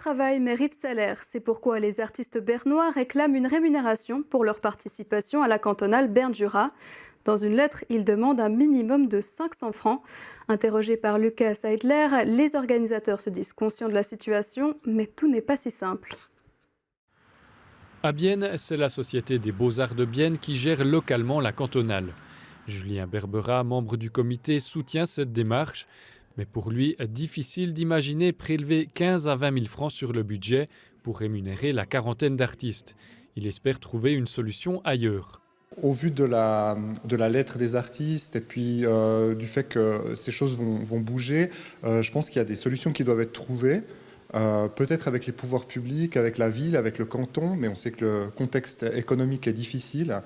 travail mérite salaire. C'est pourquoi les artistes bernois réclament une rémunération pour leur participation à la cantonale Berne-Jura. Dans une lettre, ils demandent un minimum de 500 francs. Interrogés par Lucas Seidler, les organisateurs se disent conscients de la situation, mais tout n'est pas si simple. À Bienne, c'est la Société des Beaux-Arts de Bienne qui gère localement la cantonale. Julien Berbera, membre du comité, soutient cette démarche. Mais pour lui, difficile d'imaginer prélever 15 à 20 000 francs sur le budget pour rémunérer la quarantaine d'artistes. Il espère trouver une solution ailleurs. Au vu de la lettre des artistes et puis du fait que ces choses vont bouger, je pense qu'il y a des solutions qui doivent être trouvées, peut-être avec les pouvoirs publics, avec la ville, avec le canton, mais on sait que le contexte économique est difficile.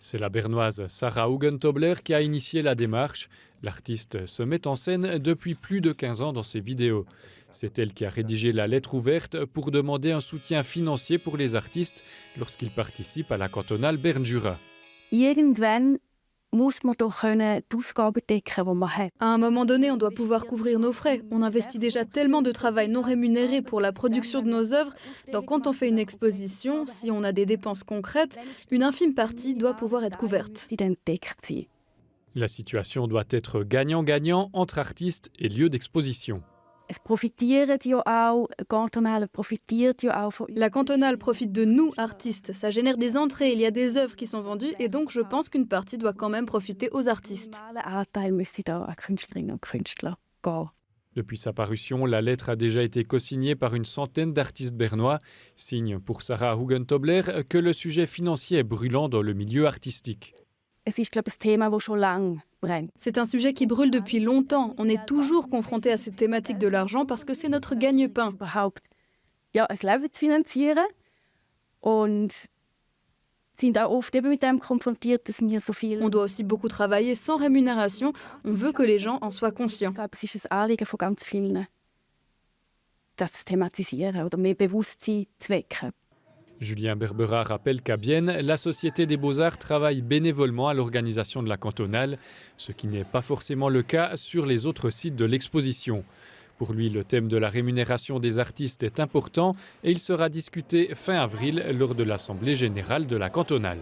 C'est la bernoise Sarah Hugentobler qui a initié la démarche. L'artiste se met en scène depuis plus de 15 ans dans ses vidéos. C'est elle qui a rédigé la lettre ouverte pour demander un soutien financier pour les artistes lorsqu'ils participent à la cantonale Berne-Jura. Irgendwann muss man doch die Ausgaben decken, die man hat. À un moment donné, on doit pouvoir couvrir nos frais. On investit déjà tellement de travail non rémunéré pour la production de nos œuvres. Donc quand on fait une exposition, si on a des dépenses concrètes, une infime partie doit pouvoir être couverte. Die dann gedeckt sind. La situation doit être gagnant-gagnant entre artistes et lieux d'exposition. Es profitieren ja auch, Cantonale profitiert ja auch von uns. La cantonale profite de nous, artistes. Ça génère des entrées, il y a des œuvres qui sont vendues et donc je pense qu'une partie doit quand même profiter aux artistes. Ein Anteil müsste da an Künstlerinnen und Künstler gehen. Depuis sa parution, la lettre a déjà été co-signée par une centaine d'artistes bernois. Signe pour Sarah Hugentobler que le sujet financier est brûlant dans le milieu artistique. Es ist, glaube ich, ein Thema, das schon lange brennt. C'est un sujet qui brûle depuis longtemps. On est toujours confronté à cette thématique de l'argent parce que c'est notre gagne-pain. Überhaupt ja, ein Leben zu finanzieren und sind auch oft eben mit dem konfrontiert, dass wir so viel. On doit aussi beaucoup travailler sans rémunération. On veut que les gens en soient conscients. Ich glaube, es ist ein Anliegen von ganz vielen, das zu thematisieren oder mehr Bewusstsein zu wecken. Julien Berbera rappelle qu'à Bienne, la Société des Beaux-Arts travaille bénévolement à l'organisation de la cantonale, ce qui n'est pas forcément le cas sur les autres sites de l'exposition. Pour lui, le thème de la rémunération des artistes est important et il sera discuté fin avril lors de l'Assemblée générale de la cantonale.